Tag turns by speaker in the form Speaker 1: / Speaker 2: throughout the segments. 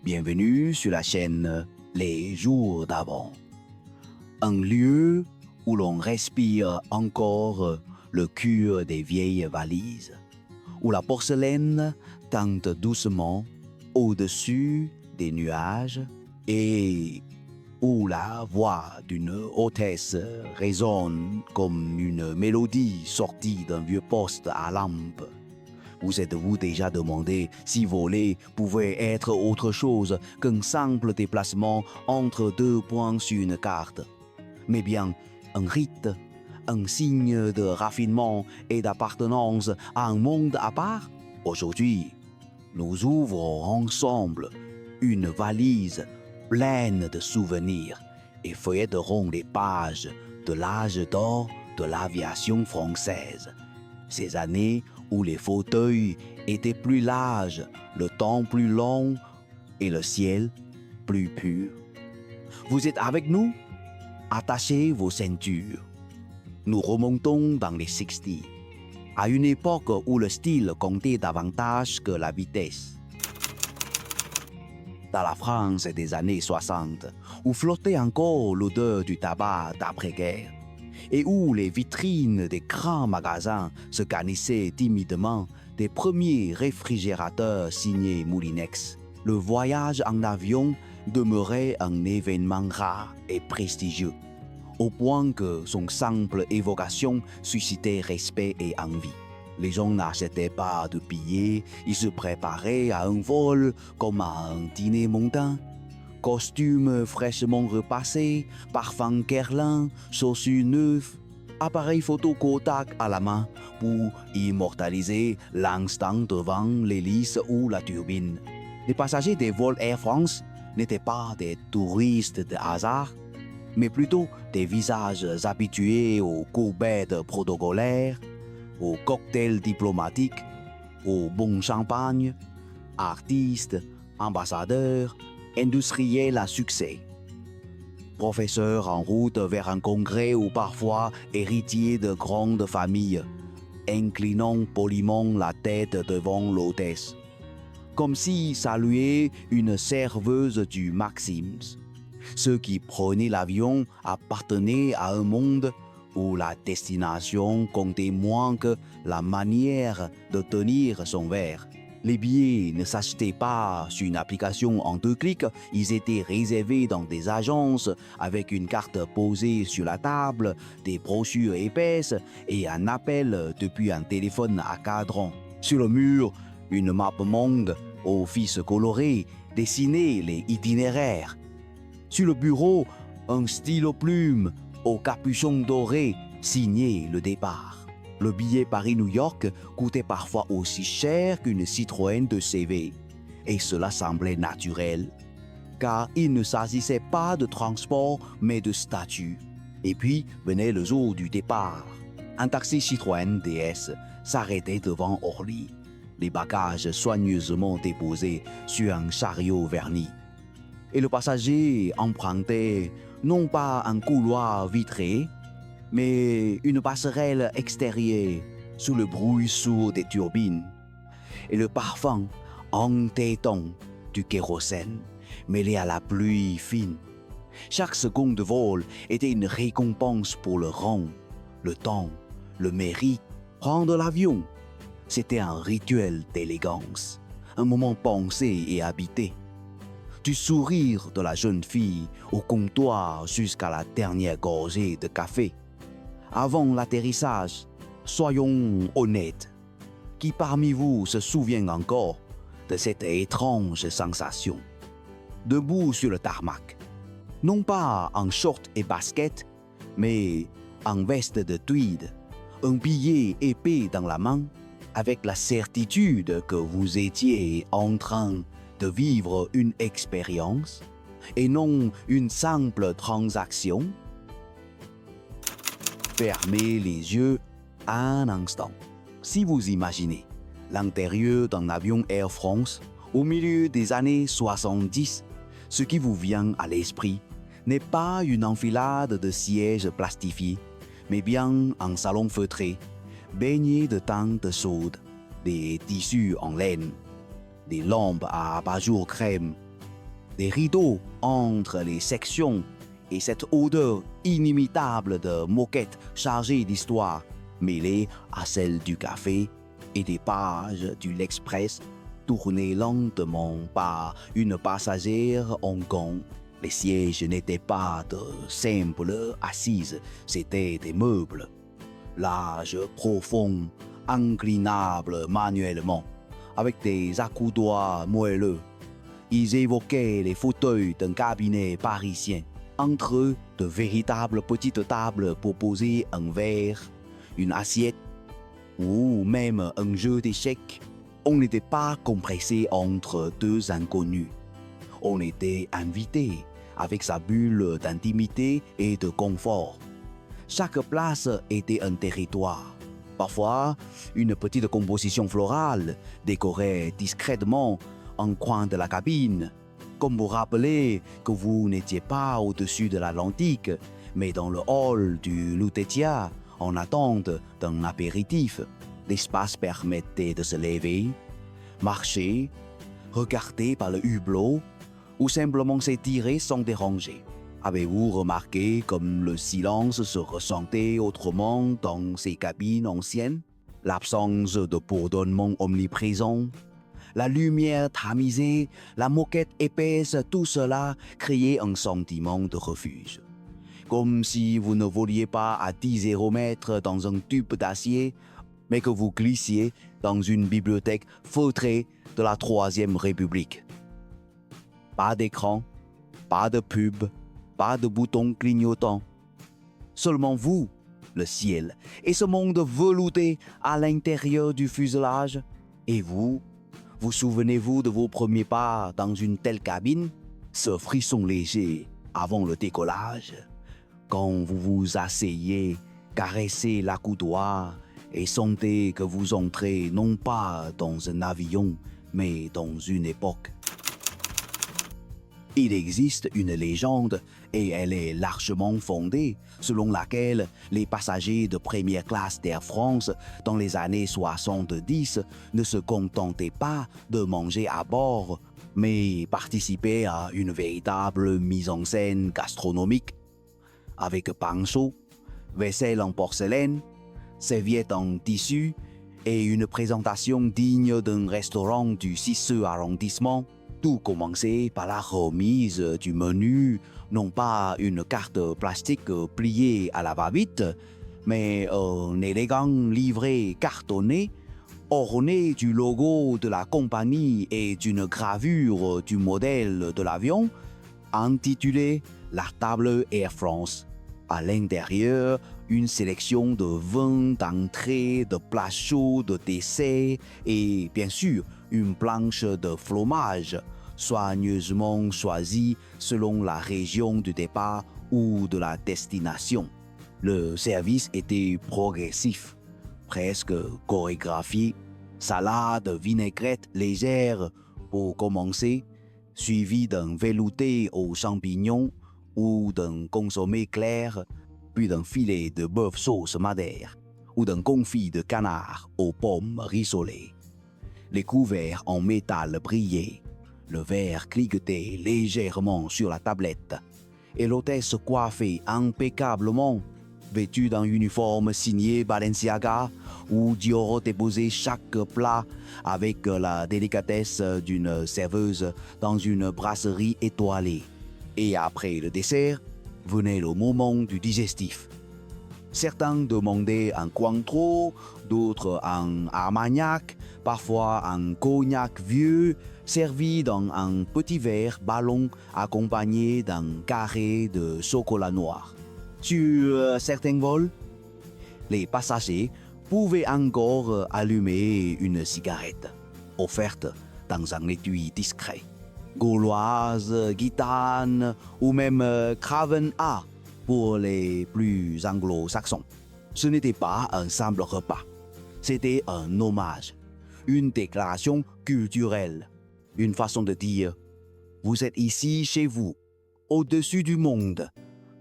Speaker 1: Bienvenue sur la chaîne Les Jours d'avant. Un lieu où l'on respire encore le cuir des vieilles valises, où la porcelaine teinte doucement au-dessus des nuages et où la voix d'une hôtesse résonne comme une mélodie sortie d'un vieux poste à lampe. Vous êtes-vous déjà demandé si voler pouvait être autre chose qu'un simple déplacement entre deux points sur une carte, mais bien un rite, un signe de raffinement et d'appartenance à un monde à part? Aujourd'hui, nous ouvrons ensemble une valise pleine de souvenirs et feuilletterons les pages de l'âge d'or de l'aviation française. Ces années où les fauteuils étaient plus larges, le temps plus long et le ciel plus pur. Vous êtes avec nous? Attachez vos ceintures. Nous remontons dans les 60s, à une époque où le style comptait davantage que la vitesse. Dans la France des années 60, où flottait encore l'odeur du tabac d'après-guerre, et où les vitrines des grands magasins se garnissaient timidement des premiers réfrigérateurs signés Moulinex, le voyage en avion demeurait un événement rare et prestigieux, au point que son simple évocation suscitait respect et envie. Les gens n'achetaient pas de billets, ils se préparaient à un vol comme à un dîner mondain. Costumes fraîchement repassés, parfums Guerlain, chaussures neuves, appareil photo Kodak à la main pour immortaliser l'instant devant l'hélice ou la turbine. Les passagers des vols Air France n'étaient pas des touristes de hasard, mais plutôt des visages habitués aux courbettes protocolaires, aux cocktails diplomatiques, aux bons champagnes, artistes, ambassadeurs, industriels à succès. Professeurs en route vers un congrès ou parfois héritiers de grandes familles, inclinant poliment la tête devant l'hôtesse, comme si saluait une serveuse du Maxims. Ceux qui prenaient l'avion appartenaient à un monde où la destination comptait moins que la manière de tenir son verre. Les billets ne s'achetaient pas sur une application en 2 clics, ils étaient réservés dans des agences avec une carte posée sur la table, des brochures épaisses et un appel depuis un téléphone à cadran. Sur le mur, une map monde aux fiches colorées dessinait les itinéraires. Sur le bureau, un stylo plume au capuchon doré signait le départ. Le billet Paris-New York coûtait parfois aussi cher qu'une Citroën de CV. Et cela semblait naturel, car il ne s'agissait pas de transport, mais de statut. Et puis venait le jour du départ. Un taxi Citroën DS s'arrêtait devant Orly, les bagages soigneusement déposés sur un chariot verni. Et le passager empruntait non pas un couloir vitré, mais une passerelle extérieure sous le bruit sourd des turbines et le parfum entêtant du kérosène mêlé à la pluie fine. Chaque seconde de vol était une récompense pour le rang, le temps, le mérite. Prendre l'avion, c'était un rituel d'élégance, un moment pensé et habité. Du sourire de la jeune fille au comptoir jusqu'à la dernière gorgée de café. Avant l'atterrissage, soyons honnêtes. Qui parmi vous se souvient encore de cette étrange sensation? Debout sur le tarmac, non pas en short et basket, mais en veste de tweed, un billet épais dans la main, avec la certitude que vous étiez en train de vivre une expérience et non une simple transaction. Fermez les yeux un instant. Si vous imaginez l'intérieur d'un avion Air France au milieu des années 70, ce qui vous vient à l'esprit n'est pas une enfilade de sièges plastifiés, mais bien un salon feutré, baigné de teintes chaudes, des tissus en laine, des lampes à abat-jour crème, Des rideaux entre les sections et cette odeur inimitable de moquette chargée d'histoire mêlée à celle du café et des pages du L'Express tournées lentement par une passagère en gants. Les sièges n'étaient pas de simples assises, c'étaient des meubles. Larges, profonds, inclinables manuellement, avec des accoudoirs moelleux. Ils évoquaient les fauteuils d'un cabinet parisien. Entre eux, de véritables petites tables pour poser un verre, une assiette ou même un jeu d'échecs. On n'était pas compressé entre deux inconnus. On était invité avec sa bulle d'intimité et de confort. Chaque place était un territoire. Parfois, une petite composition florale décorait discrètement un coin de la cabine, comme vous rappelez que vous n'étiez pas au-dessus de l'Atlantique, mais dans le hall du Lutetia, en attente d'un apéritif. L'espace permettait de se lever, marcher, regarder par le hublot ou simplement s'étirer sans déranger. Avez-vous remarqué comme le silence se ressentait autrement dans ces cabines anciennes? L'absence de bourdonnement omniprésent, la lumière tamisée, la moquette épaisse, tout cela créait un sentiment de refuge. Comme si vous ne voliez pas à 10 aéromètres dans un tube d'acier, mais que vous glissiez dans une bibliothèque feutrée de la Troisième République. Pas d'écran, pas de pub, pas de boutons clignotants. Seulement vous, le ciel, et ce monde velouté à l'intérieur du fuselage. Et vous souvenez-vous de vos premiers pas dans une telle cabine? Ce frisson léger avant le décollage, quand vous vous asseyez, caressez l'accoudoir et sentez que vous entrez non pas dans un avion, mais dans une époque. Il existe une légende, et elle est largement fondée, selon laquelle les passagers de première classe d'Air France dans les années 70 ne se contentaient pas de manger à bord, mais participaient à une véritable mise en scène gastronomique, avec pain chaud, vaisselle en porcelaine, serviettes en tissu et une présentation digne d'un restaurant du 6e arrondissement. Tout commençait par la remise du menu, non pas une carte plastique pliée à la va-vite, mais un élégant livret cartonné, orné du logo de la compagnie et d'une gravure du modèle de l'avion, intitulé La table Air France. À l'intérieur, une sélection de vins, d'entrées, de plats chauds, de desserts et, bien sûr, une planche de fromage, soigneusement choisie selon la région du départ ou de la destination. Le service était progressif, presque chorégraphié. Salade, vinaigrette légère pour commencer, suivi d'un velouté aux champignons ou d'un consommé clair, puis d'un filet de bœuf sauce madère ou d'un confit de canard aux pommes rissolées. Les couverts en métal brillaient, le verre cliquetait légèrement sur la tablette, et l'hôtesse coiffée impeccablement, vêtue d'un uniforme signé Balenciaga, où Dior déposait chaque plat avec la délicatesse d'une serveuse dans une brasserie étoilée. Et après le dessert, venait le moment du digestif. Certains demandaient un Cointreau, d'autres un Armagnac, parfois un cognac vieux, servi dans un petit verre ballon accompagné d'un carré de chocolat noir. Sur certains vols, les passagers pouvaient encore allumer une cigarette, offerte dans un étui discret. Gauloise, gitane ou même Craven A pour les plus anglo-saxons. Ce n'était pas un simple repas, c'était un hommage, une déclaration culturelle, une façon de dire « Vous êtes ici chez vous, au-dessus du monde »,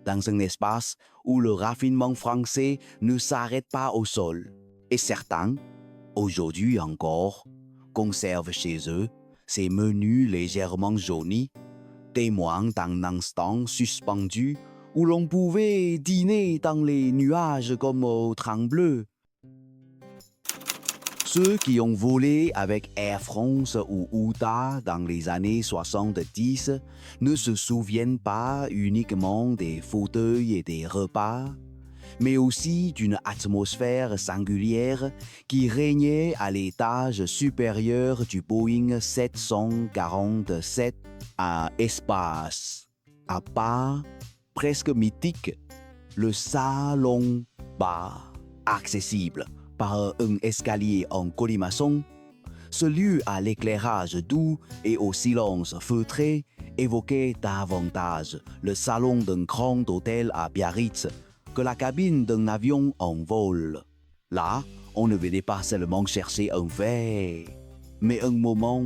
Speaker 1: dans un espace où le raffinement français ne s'arrête pas au sol. Et certains, aujourd'hui encore, conservent chez eux ces menus légèrement jaunis, témoin d'un instant suspendu où l'on pouvait dîner dans les nuages comme au train bleu. Ceux qui ont volé avec Air France ou UTA dans les années 70 ne se souviennent pas uniquement des fauteuils et des repas, mais aussi d'une atmosphère singulière qui régnait à l'étage supérieur du Boeing 747 à espace, à part, presque mythique, le salon bar, accessible par un escalier en colimaçon. Ce lieu à l'éclairage doux et au silence feutré évoquait davantage le salon d'un grand hôtel à Biarritz que la cabine d'un avion en vol. Là, on ne venait pas seulement chercher un verre, mais un moment,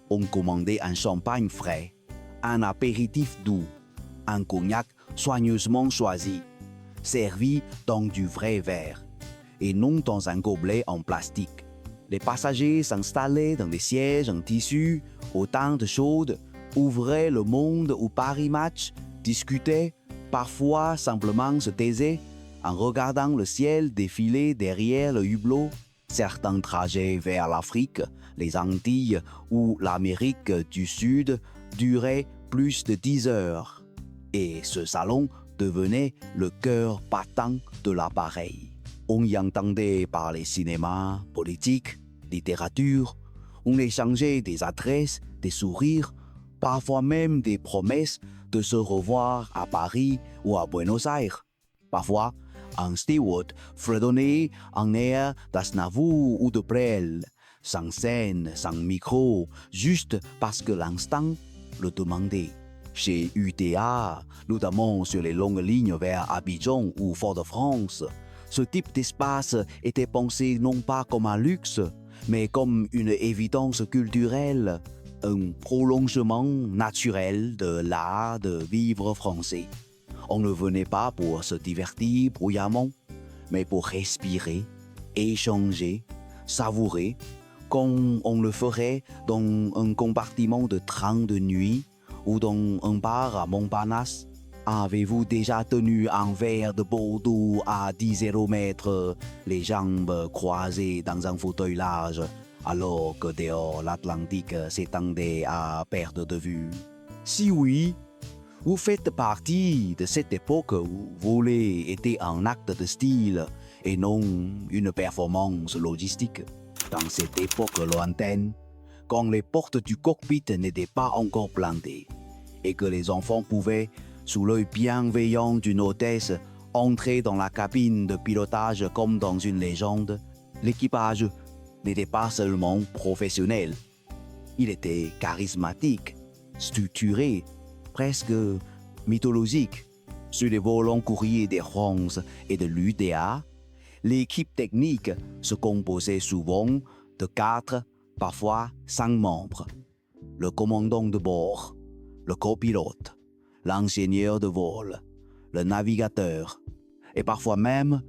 Speaker 1: on commandait un champagne frais, un apéritif doux, un cognac soigneusement choisi, servi dans du vrai verre, et non dans un gobelet en plastique. Les passagers s'installaient dans des sièges en tissu, aux tentes chaudes, ouvraient le monde ou Paris Match, discutaient, parfois simplement se taisaient, en regardant le ciel défiler derrière le hublot. Certains trajets vers l'Afrique, les Antilles ou l'Amérique du Sud duraient plus de 10 heures. Et ce salon devenait le cœur battant de l'appareil. On y entendait parler cinéma, politique, littérature. On échangeait des adresses, des sourires, parfois même des promesses de se revoir à Paris ou à Buenos Aires. Parfois, un steward fredonnait en air d'Aznavour ou de Brel, sans scène, sans micro, juste parce que l'instant le demandait. Chez UTA, notamment sur les longues lignes vers Abidjan ou Fort-de-France, ce type d'espace était pensé non pas comme un luxe, mais comme une évidence culturelle, un prolongement naturel de l'art de vivre français. On ne venait pas pour se divertir bruyamment, mais pour respirer, échanger, savourer, comme on le ferait dans un compartiment de train de nuit ou dans un bar à Montparnasse. Avez-vous déjà tenu un verre de Bordeaux à 10 km, les jambes croisées dans un fauteuil large, alors que dehors l'Atlantique s'étendait à perte de vue? Si oui, vous faites partie de cette époque où voler était un acte de style et non une performance logistique. Dans cette époque lointaine, quand les portes du cockpit n'étaient pas encore plantées et que les enfants pouvaient, sous l'œil bienveillant d'une hôtesse, entrer dans la cabine de pilotage comme dans une légende, l'équipage n'était pas seulement professionnel. Il était charismatique, structuré, presque mythologique. Sur les volants courriers des France et de l'UTA, l'équipe technique se composait souvent de 4, parfois 5 membres. Le commandant de bord, le copilote, l'ingénieur de vol, le navigateur et parfois même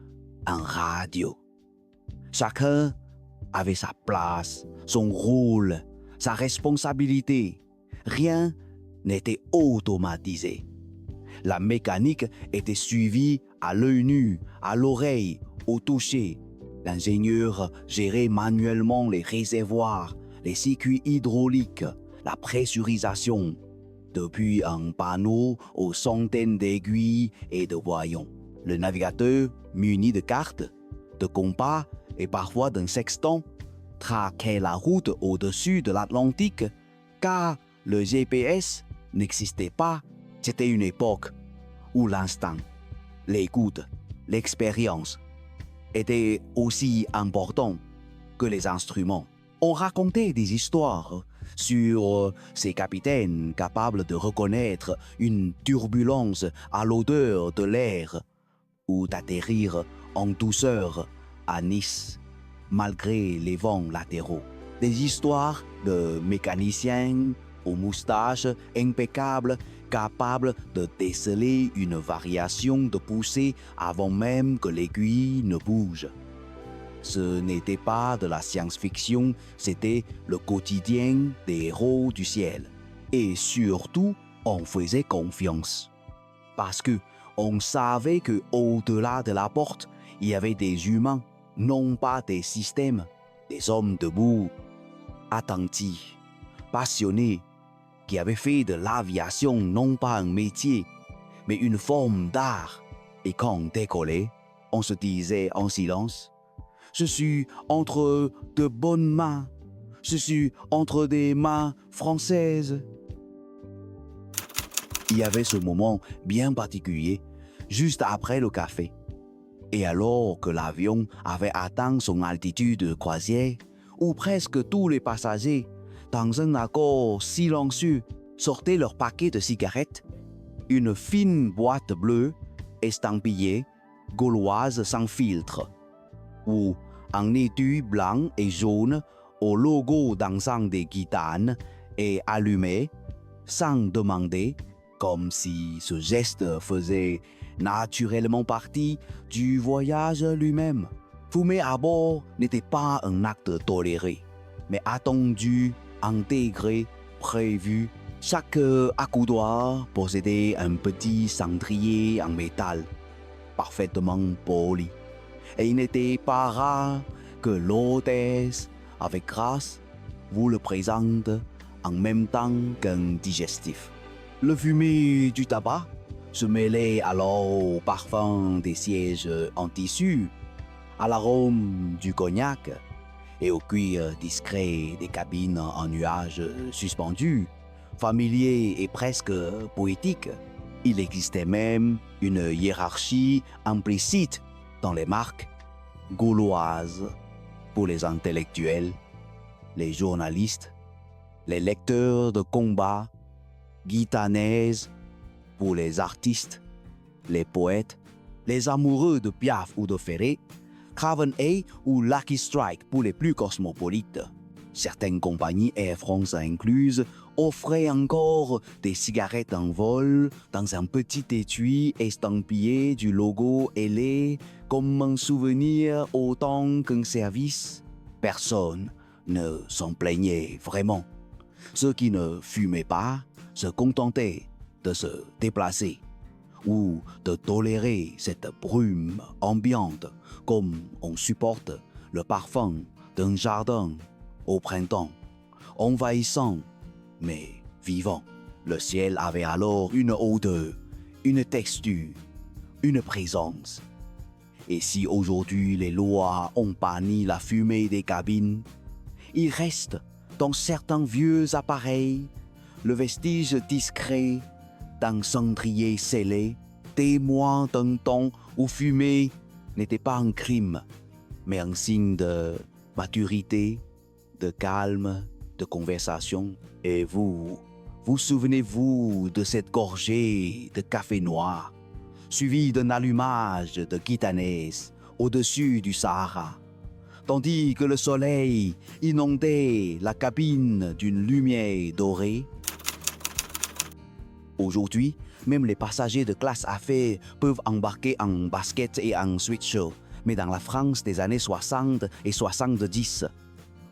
Speaker 1: un radio. Chacun avait sa place, son rôle, sa responsabilité. Rien n'était automatisé. La mécanique était suivie à l'œil nu, à l'oreille, au toucher. L'ingénieur gérait manuellement les réservoirs, les circuits hydrauliques, la pressurisation, depuis un panneau aux centaines d'aiguilles et de voyants. Le navigateur, muni de cartes, de compas et parfois d'un sextant, traquait la route au-dessus de l'Atlantique, car le GPS n'existait pas. C'était une époque où l'instinct, l'écoute, l'expérience étaient aussi importants que les instruments. On racontait des histoires sur ces capitaines capables de reconnaître une turbulence à l'odeur de l'air ou d'atterrir en douceur à Nice, malgré les vents latéraux. Des histoires de mécaniciens aux moustaches impeccables, capables de déceler une variation de poussée avant même que l'aiguille ne bouge. Ce n'était pas de la science-fiction, c'était le quotidien des héros du ciel. Et surtout, on faisait confiance. Parce que on savait que au-delà de la porte, il y avait des humains, non pas des systèmes, des hommes debout, attentifs, passionnés, qui avaient fait de l'aviation non pas un métier, mais une forme d'art. Et quand on décollait, on se disait en silence, « Je suis entre de bonnes mains, je suis entre des mains françaises. » Il y avait ce moment bien particulier, juste après le café. Et alors que l'avion avait atteint son altitude de croisière, où presque tous les passagers, dans un accord silencieux, sortaient leur paquet de cigarettes, une fine boîte bleue, estampillée, gauloise sans filtre, ou un étui blanc et jaune au logo dansant des gitanes et allumé, sans demander, comme si ce geste faisait naturellement partie du voyage lui-même. Fumer à bord n'était pas un acte toléré, mais attendu, intégré, prévu. Chaque accoudoir possédait un petit cendrier en métal, parfaitement poli. Et il n'était pas rare que l'hôtesse, avec grâce, vous le présente en même temps qu'un digestif. Le fumet du tabac se mêlait alors au parfum des sièges en tissu, à l'arôme du cognac et au cuir discret des cabines en nuages suspendus, familier et presque poétique. Il existait même une hiérarchie implicite dans les marques gauloises pour les intellectuels, les journalistes, les lecteurs de combat, guitanaises pour les artistes, les poètes, les amoureux de Piaf ou de Ferré, Craven A ou Lucky Strike pour les plus cosmopolites. Certaines compagnies, Air France incluses, offraient encore des cigarettes en vol dans un petit étui estampillé du logo ailé comme un souvenir autant qu'un service. Personne ne s'en plaignait vraiment. Ceux qui ne fumaient pas se contentaient de se déplacer ou de tolérer cette brume ambiante comme on supporte le parfum d'un jardin au printemps, envahissant mais vivant. Le ciel avait alors une odeur, une texture, une présence. Et si aujourd'hui les lois ont banni la fumée des cabines, il reste dans certains vieux appareils le vestige discret d'un cendrier scellé, témoin d'un temps où fumer n'était pas un crime, mais un signe de maturité, de calme, de conversation. Et vous souvenez-vous de cette gorgée de café noir, suivie d'un allumage de gitanes au-dessus du Sahara, tandis que le soleil inondait la cabine d'une lumière dorée? Aujourd'hui, même les passagers de classe affaires peuvent embarquer en basket et en sweatshirt, mais dans la France des années 60 et 70,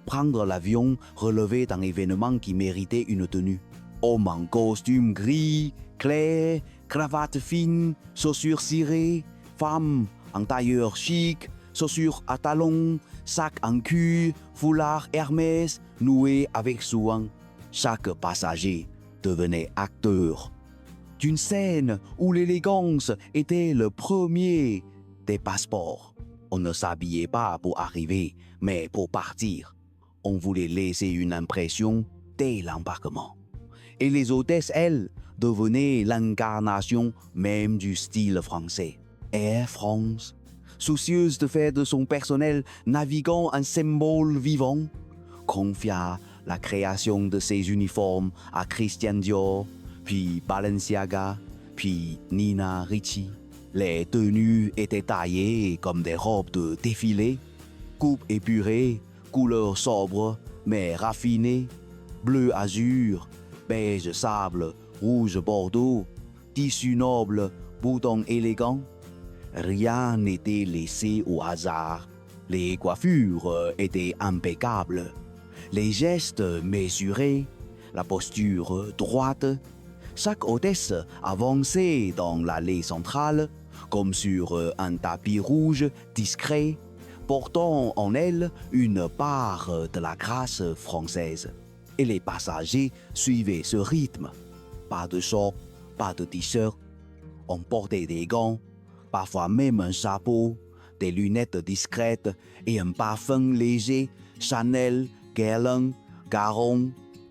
Speaker 1: prendre l'avion relevait d'un événement qui méritait une tenue. Homme en costume gris, clair, cravate fine, chaussures cirées, femme en tailleur chic, chaussures à talons, sac en cuir, foulard Hermès noué avec soin. Chaque passager devenait acteur d'une scène où l'élégance était le premier des passeports. On ne s'habillait pas pour arriver, mais pour partir. On voulait laisser une impression dès l'embarquement. Et les hôtesses, elles, devenaient l'incarnation même du style français. Air France, soucieuse de faire de son personnel navigant un symbole vivant, confia la création de ses uniformes à Christian Dior, puis Balenciaga, puis Nina Ricci. Les tenues étaient taillées comme des robes de défilé, coupe épurée, couleurs sobres mais raffinées, bleu azur, beige sable, rouge bordeaux, tissu noble, boutons élégants. Rien n'était laissé au hasard. Les coiffures étaient impeccables, les gestes mesurés, la posture droite. Chaque hôtesse avançait dans l'allée centrale, comme sur un tapis rouge discret, portant en elle une part de la grâce française. Et les passagers suivaient ce rythme. Pas de short, pas de t-shirt. On portait des gants, parfois même un chapeau, des lunettes discrètes et un parfum léger, Chanel, Guerlain, Caron.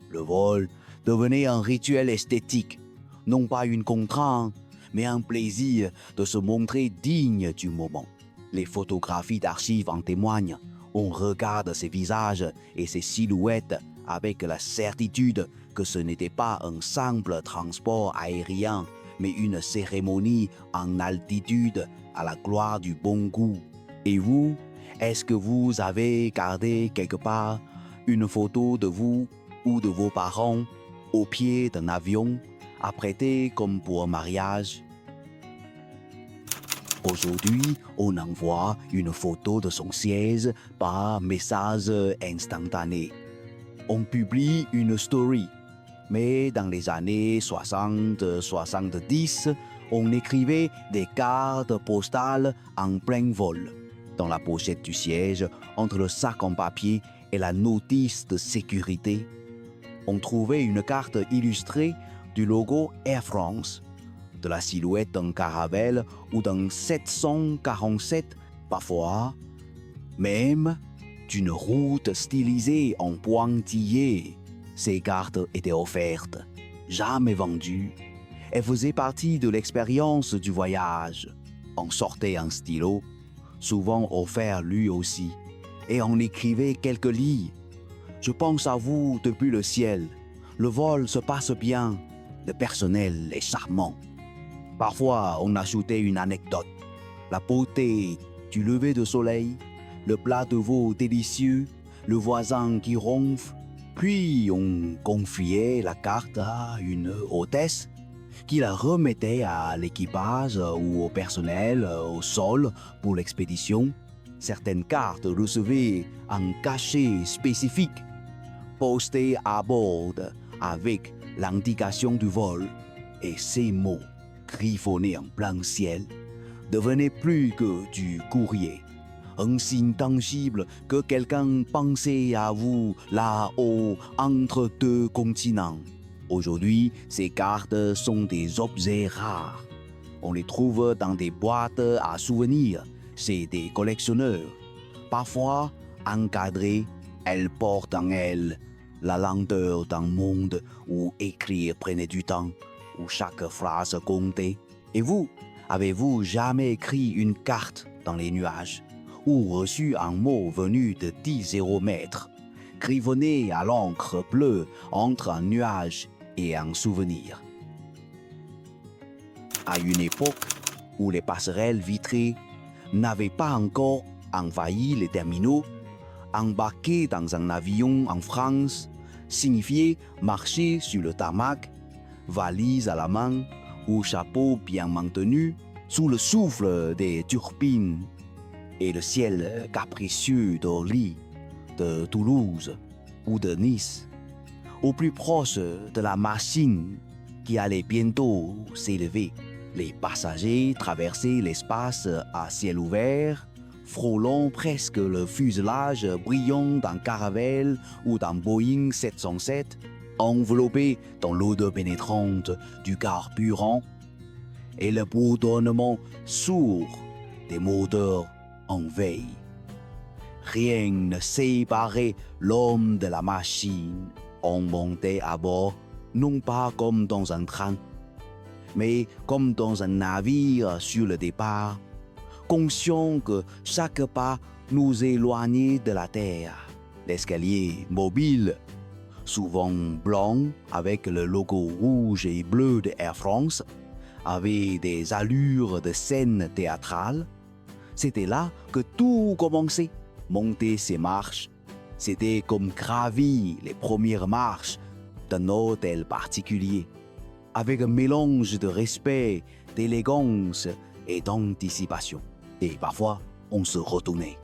Speaker 1: Le vol devenait un rituel esthétique, non pas une contrainte, mais un plaisir de se montrer digne du moment. Les photographies d'archives en témoignent. On regarde ces visages et ces silhouettes avec la certitude que ce n'était pas un simple transport aérien, mais une cérémonie en altitude à la gloire du bon goût. Et vous, est-ce que vous avez gardé quelque part une photo de vous ou de vos parents au pied d'un avion, apprêté comme pour un mariage? Aujourd'hui, on envoie une photo de son siège par message instantané. On publie une story. Mais dans les années 60-70, on écrivait des cartes postales en plein vol. Dans la pochette du siège, entre le sac en papier et la notice de sécurité, on trouvait une carte illustrée du logo Air France, de la silhouette d'un Caravelle ou d'un 747 parfois, même d'une route stylisée en pointillé. Ces cartes étaient offertes, jamais vendues. Elles faisaient partie de l'expérience du voyage. On sortait un stylo, souvent offert lui aussi, et on écrivait quelques lignes. Je pense à vous depuis le ciel. Le vol se passe bien. Le personnel est charmant. Parfois, on ajoutait une anecdote. La beauté du lever de soleil, le plat de veau délicieux, le voisin qui ronfle. Puis on confiait la carte à une hôtesse qui la remettait à l'équipage ou au personnel au sol pour l'expédition. Certaines cartes recevaient un cachet spécifique, posté à bord avec l'indication du vol, et ces mots, griffonnés en plein ciel, devenaient plus que du courrier. Un signe tangible que quelqu'un pensait à vous là-haut entre deux continents. Aujourd'hui, ces cartes sont des objets rares. On les trouve dans des boîtes à souvenirs chez des collectionneurs. Parfois, encadrées, elles portent en elles la lenteur d'un monde où écrire prenait du temps, où chaque phrase comptait. Et vous, avez-vous jamais écrit une carte dans les nuages ou reçu un mot venu de 10 zéromètres, griffonné à l'encre bleue entre un nuage et un souvenir? À une époque où les passerelles vitrées n'avaient pas encore envahi les terminaux, embarquer dans un avion en France signifiait marcher sur le tarmac, valise à la main ou chapeau bien maintenu, sous le souffle des turbines et le ciel capricieux d'Orly, de Toulouse ou de Nice, au plus proche de la machine qui allait bientôt s'élever. Les passagers traversaient l'espace à ciel ouvert, frôlant presque le fuselage brillant d'un Caravelle ou d'un Boeing 707, enveloppés dans l'odeur pénétrante du carburant et le bourdonnement sourd des moteurs en veille. Rien ne séparait l'homme de la machine. On montait à bord, non pas comme dans un train, mais comme dans un navire sur le départ, conscient que chaque pas nous éloignait de la terre. L'escalier mobile, souvent blanc avec le logo rouge et bleu de Air France, avait des allures de scène théâtrale. C'était là que tout commençait. Monter ces marches, c'était comme gravir les premières marches d'un hôtel particulier, avec un mélange de respect, d'élégance et d'anticipation. Et parfois, on se retournait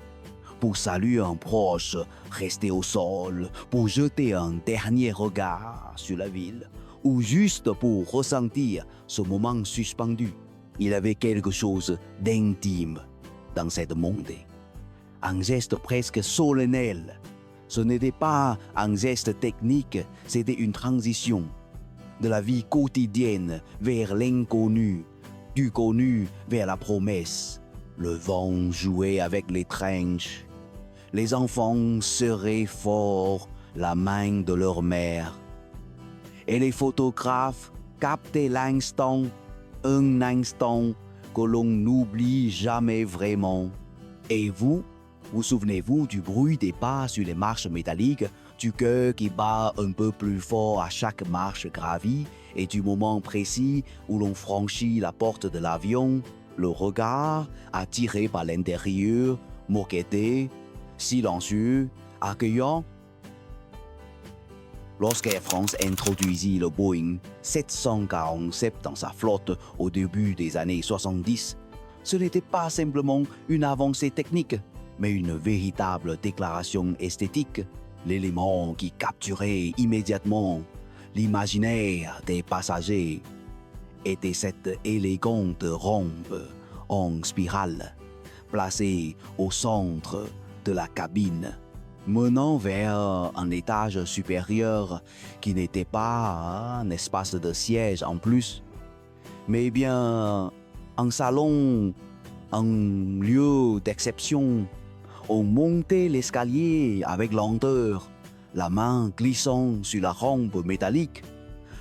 Speaker 1: pour saluer un proche resté au sol, pour jeter un dernier regard sur la ville, ou juste pour ressentir ce moment suspendu. Il y avait quelque chose d'intime dans cette montée. Un geste presque solennel. Ce n'était pas un geste technique, c'était une transition de la vie quotidienne vers l'inconnu, du connu vers la promesse. Le vent jouait avec les tranches. Les enfants serraient fort la main de leur mère. Et les photographes captaient l'instant, un instant que l'on n'oublie jamais vraiment. Et vous souvenez-vous du bruit des pas sur les marches métalliques, du cœur qui bat un peu plus fort à chaque marche gravie et du moment précis où l'on franchit la porte de l'avion, le regard attiré par l'intérieur, moquetté, silencieux, accueillant? Lorsqu'Air France introduisit le Boeing 747 dans sa flotte au début des années 70, ce n'était pas simplement une avancée technique, mais une véritable déclaration esthétique, l'élément qui capturait immédiatement l'imaginaire des passagers était cette élégante rampe en spirale, placée au centre de la cabine, menant vers un étage supérieur qui n'était pas un espace de siège en plus, mais bien un salon, un lieu d'exception. On montait l'escalier avec lenteur, la main glissant sur la rampe métallique,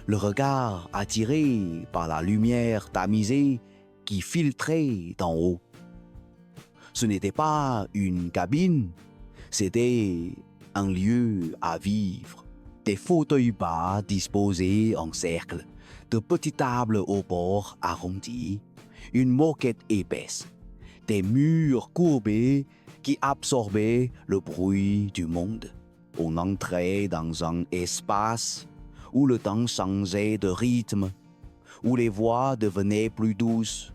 Speaker 1: le regard attiré par la lumière tamisée qui filtrait d'en haut. Ce n'était pas une cabine, c'était un lieu à vivre. Des fauteuils bas disposés en cercle, de petites tables au bord arrondies, une moquette épaisse, des murs courbés qui absorbaient le bruit du monde. On entrait dans un espace où le temps changeait de rythme, où les voix devenaient plus douces,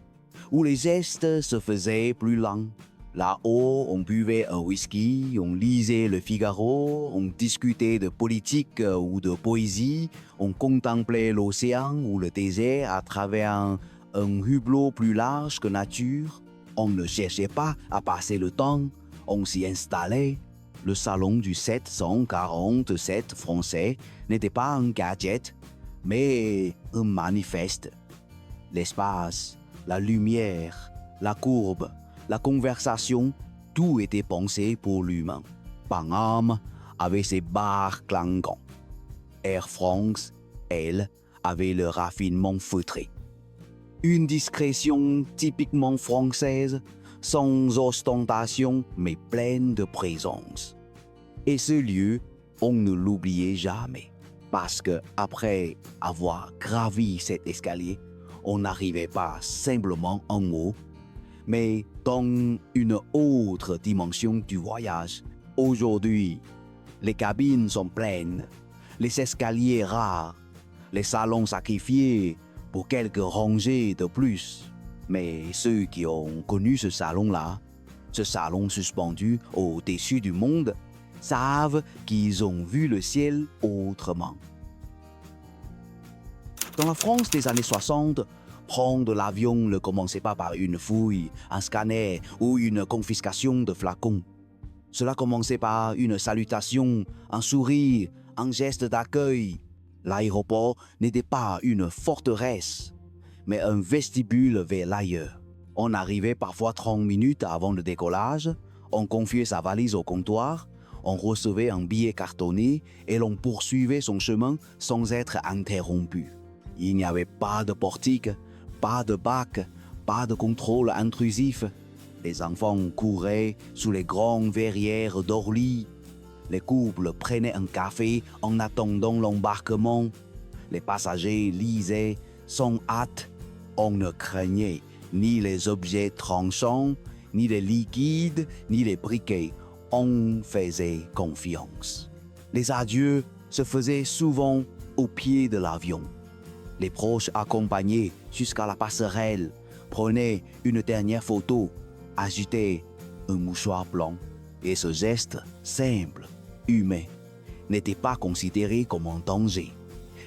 Speaker 1: où les gestes se faisaient plus lents. Là-haut, on buvait un whisky, on lisait le Figaro, on discutait de politique ou de poésie, on contemplait l'océan ou le désert à travers un hublot plus large que nature. On ne cherchait pas à passer le temps, on s'y installait. Le salon du 747 français n'était pas un gadget, mais un manifeste. L'espace, la lumière, la courbe, la conversation, tout était pensé pour l'humain. Pan avait ses barres clinquants. Air France, elle, avait le raffinement feutré. Une discrétion typiquement française, sans ostentation mais pleine de présence. Et ce lieu, on ne l'oubliait jamais, parce que après avoir gravi cet escalier, on n'arrivait pas simplement en haut, mais dans une autre dimension du voyage. Aujourd'hui, les cabines sont pleines, les escaliers rares, les salons sacrifiés pour quelques rangées de plus. Mais ceux qui ont connu ce salon-là, ce salon suspendu au-dessus du monde, savent qu'ils ont vu le ciel autrement. Dans la France des années 60, prendre l'avion ne commençait pas par une fouille, un scanner ou une confiscation de flacons. Cela commençait par une salutation, un sourire, un geste d'accueil. L'aéroport n'était pas une forteresse, mais un vestibule vers l'ailleurs. On arrivait parfois 30 minutes avant le décollage, on confiait sa valise au comptoir, on recevait un billet cartonné et l'on poursuivait son chemin sans être interrompu. Il n'y avait pas de portique, pas de bac, pas de contrôle intrusif. Les enfants couraient sous les grandes verrières d'Orly. Les couples prenaient un café en attendant l'embarquement. Les passagers lisaient sans hâte. On ne craignait ni les objets tranchants, ni les liquides, ni les briquets. On faisait confiance. Les adieux se faisaient souvent au pied de l'avion. Les proches accompagnaient jusqu'à la passerelle, prenaient une dernière photo, agitaient un mouchoir blanc. Et ce geste simple, humain, n'était pas considéré comme un danger.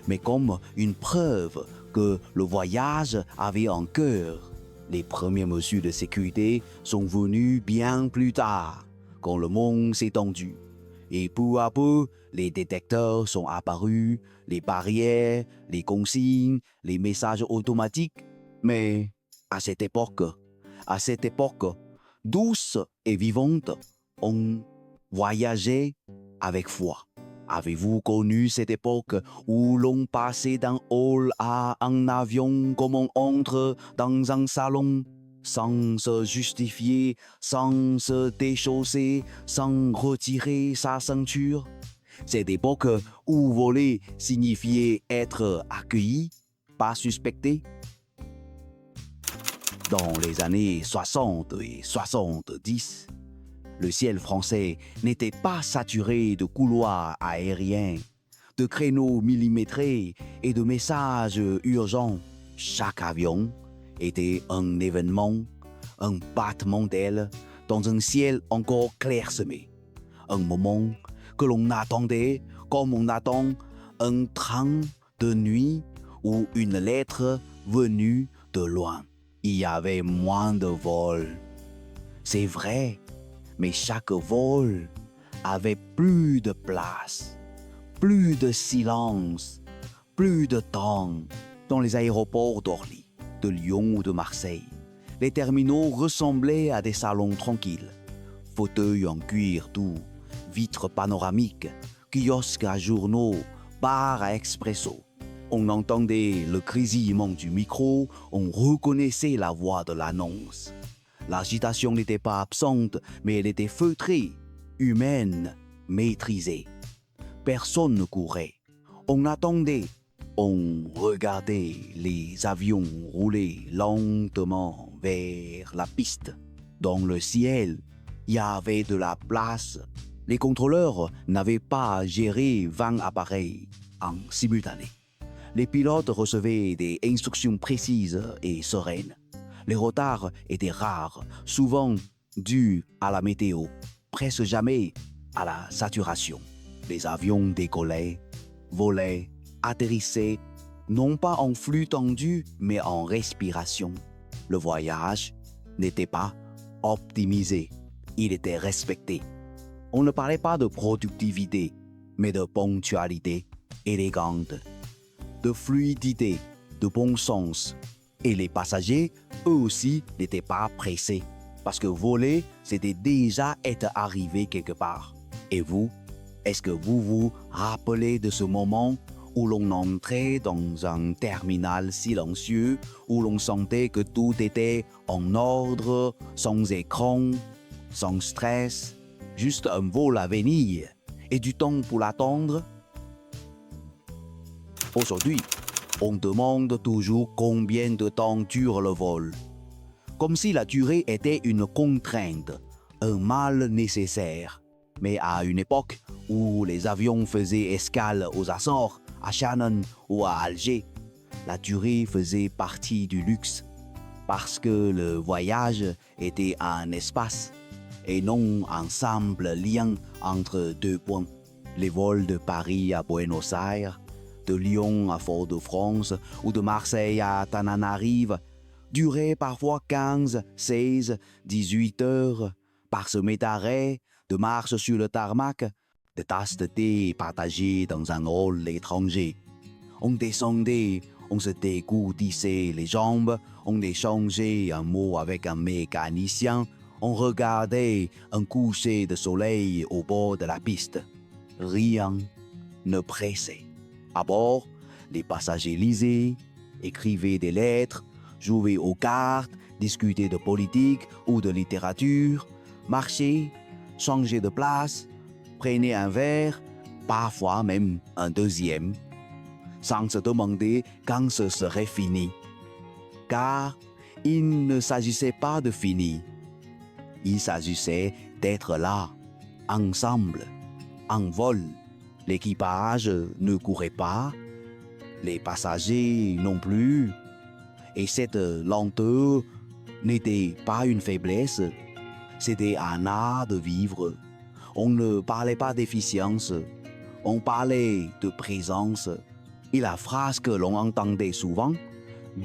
Speaker 1: mais comme une preuve que le voyage avait un cœur. Les premières mesures de sécurité sont venues bien plus tard, quand le monde s'est tendu. Et peu à peu, les détecteurs sont apparus, les barrières, les consignes, les messages automatiques. Mais à cette époque, douce et vivante, on voyageait avec foi. Avez-vous connu cette époque où l'on passait d'un hall à un avion comme on entre dans un salon, sans se justifier, sans se déchausser, sans retirer sa ceinture? Cette époque où voler signifiait être accueilli, pas suspecté? Dans les années 60 et 70, le ciel français n'était pas saturé de couloirs aériens, de créneaux millimétrés et de messages urgents. Chaque avion était un événement, un battement d'aile dans un ciel encore clairsemé. Un moment que l'on attendait comme on attend un train de nuit ou une lettre venue de loin. Il y avait moins de vols. C'est vrai, mais chaque vol avait plus de place, plus de silence, plus de temps. Dans les aéroports d'Orly, de Lyon ou de Marseille, les terminaux ressemblaient à des salons tranquilles. Fauteuils en cuir doux, vitres panoramiques, kiosques à journaux, bars à expresso. On entendait le grésillement du micro, on reconnaissait la voix de l'annonce. L'agitation n'était pas absente, mais elle était feutrée, humaine, maîtrisée. Personne ne courait. On attendait. On regardait les avions rouler lentement vers la piste. Dans le ciel, il y avait de la place. Les contrôleurs n'avaient pas à gérer 20 appareils en simultané. Les pilotes recevaient des instructions précises et sereines. Les retards étaient rares, souvent dus à la météo, presque jamais à la saturation. Les avions décollaient, volaient, atterrissaient, non pas en flux tendu, mais en respiration. Le voyage n'était pas optimisé, il était respecté. On ne parlait pas de productivité, mais de ponctualité élégante, de fluidité, de bon sens. Et les passagers, eux aussi, n'étaient pas pressés, parce que voler, c'était déjà être arrivé quelque part. Et vous, est-ce que vous vous rappelez de ce moment où l'on entrait dans un terminal silencieux, où l'on sentait que tout était en ordre, sans écran, sans stress, juste un vol à venir et du temps pour l'attendre? Aujourd'hui, on demande toujours combien de temps dure le vol, comme si la durée était une contrainte, un mal nécessaire. Mais à une époque où les avions faisaient escale aux Açores, à Shannon ou à Alger, la durée faisait partie du luxe, parce que le voyage était un espace et non un simple lien entre deux points. Les vols de Paris à Buenos Aires, de Lyon à Fort-de-France ou de Marseille à Tananarive duraient parfois 15, 16, 18 heures, parsemés d'arrêts, de marches sur le tarmac, de tasses de thé partagées dans un hall étranger. On descendait, on se dégourdissait les jambes, on échangeait un mot avec un mécanicien, on regardait un coucher de soleil au bord de la piste. Rien ne pressait. À bord, les passagers lisaient, écrivaient des lettres, jouaient aux cartes, discutaient de politique ou de littérature, marchaient, changeaient de place, prenaient un verre, parfois même un deuxième, sans se demander quand ce serait fini. Car il ne s'agissait pas de fini, il s'agissait d'être là, ensemble, en vol. L'équipage ne courait pas, les passagers non plus, et cette lenteur n'était pas une faiblesse, c'était un art de vivre. On ne parlait pas d'efficience, on parlait de présence, Et la phrase que l'on entendait souvent,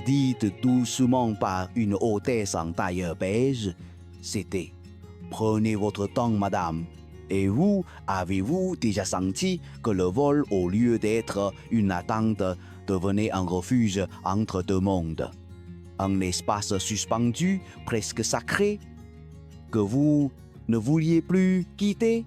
Speaker 1: dite doucement par une hôtesse en tailleur beige, c'était « Prenez votre temps, madame ». Et vous, avez-vous déjà senti que le vol, au lieu d'être une attente, devenait un refuge entre deux mondes? Un espace suspendu, presque sacré, que vous ne vouliez plus quitter?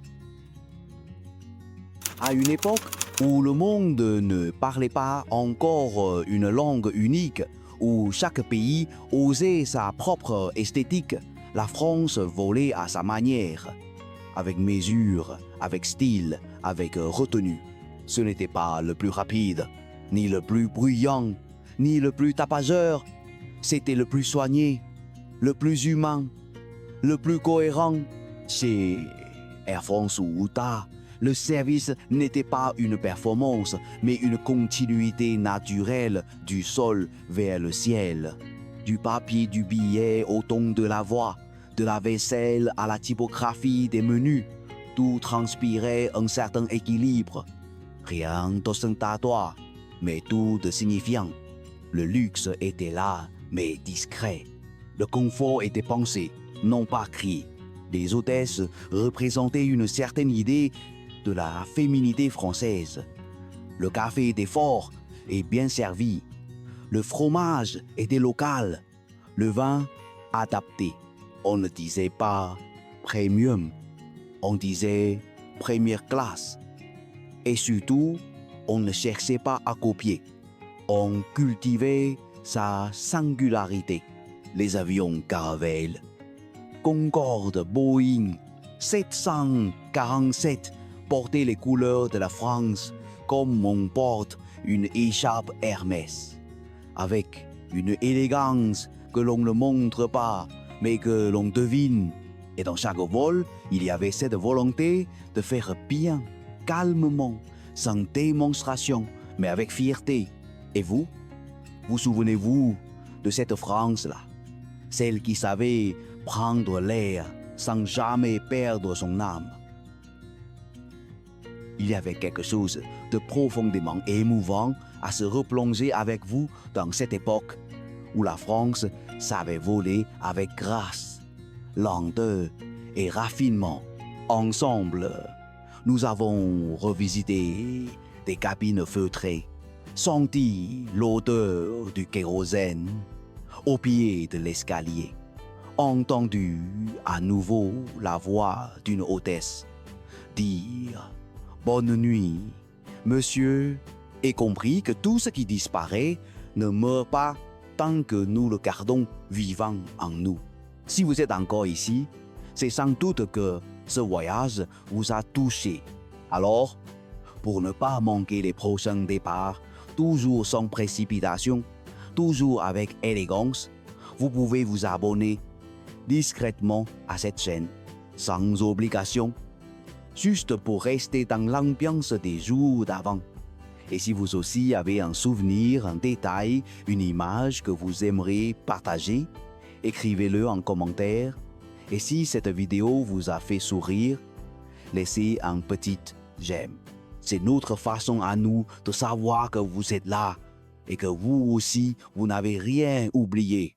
Speaker 1: À une époque où le monde ne parlait pas encore une langue unique, où chaque pays osait sa propre esthétique, la France volait à sa manière, avec mesure, avec style, avec retenue. Ce n'était pas le plus rapide, ni le plus bruyant, ni le plus tapageur. C'était le plus soigné, le plus humain, le plus cohérent. Chez Air France ou UTA, le service n'était pas une performance, mais une continuité naturelle du sol vers le ciel. Du papier du billet au ton de la voix, de la vaisselle à la typographie des menus, tout transpirait un certain équilibre. Rien d'ostentatoire, mais tout de signifiant. Le luxe était là, mais discret. Le confort était pensé, non pas crié. Les hôtesses représentaient une certaine idée de la féminité française. Le café était fort et bien servi. Le fromage était local. Le vin adapté. On ne disait pas premium, on disait première classe. Et surtout, on ne cherchait pas à copier. On cultivait sa singularité. Les avions Caravelle, Concorde, Boeing, 747 portaient les couleurs de la France comme on porte une écharpe Hermès, avec une élégance que l'on ne montre pas, mais que l'on devine. Et dans chaque vol, il y avait cette volonté de faire bien, calmement, sans démonstration, mais avec fierté. Et vous souvenez-vous de cette France-là, celle qui savait prendre l'air sans jamais perdre son âme? Il y avait quelque chose de profondément émouvant à se replonger avec vous dans cette époque où la France savait voler avec grâce, lenteur et raffinement. Ensemble, nous avons revisité des cabines feutrées, senti l'odeur du kérosène au pied de l'escalier, entendu à nouveau la voix d'une hôtesse dire « Bonne nuit, monsieur », et compris que tout ce qui disparaît ne meurt pas tant que nous le gardons vivant en nous. Si vous êtes encore ici, c'est sans doute que ce voyage vous a touché. Alors, pour ne pas manquer les prochains départs, toujours sans précipitation, toujours avec élégance, vous pouvez vous abonner discrètement à cette chaîne, sans obligation, juste pour rester dans l'ambiance des jours d'avant. Et si vous aussi avez un souvenir, un détail, une image que vous aimeriez partager, écrivez-le en commentaire. Et si cette vidéo vous a fait sourire, laissez un petit j'aime. C'est notre façon à nous de savoir que vous êtes là et que vous aussi, vous n'avez rien oublié.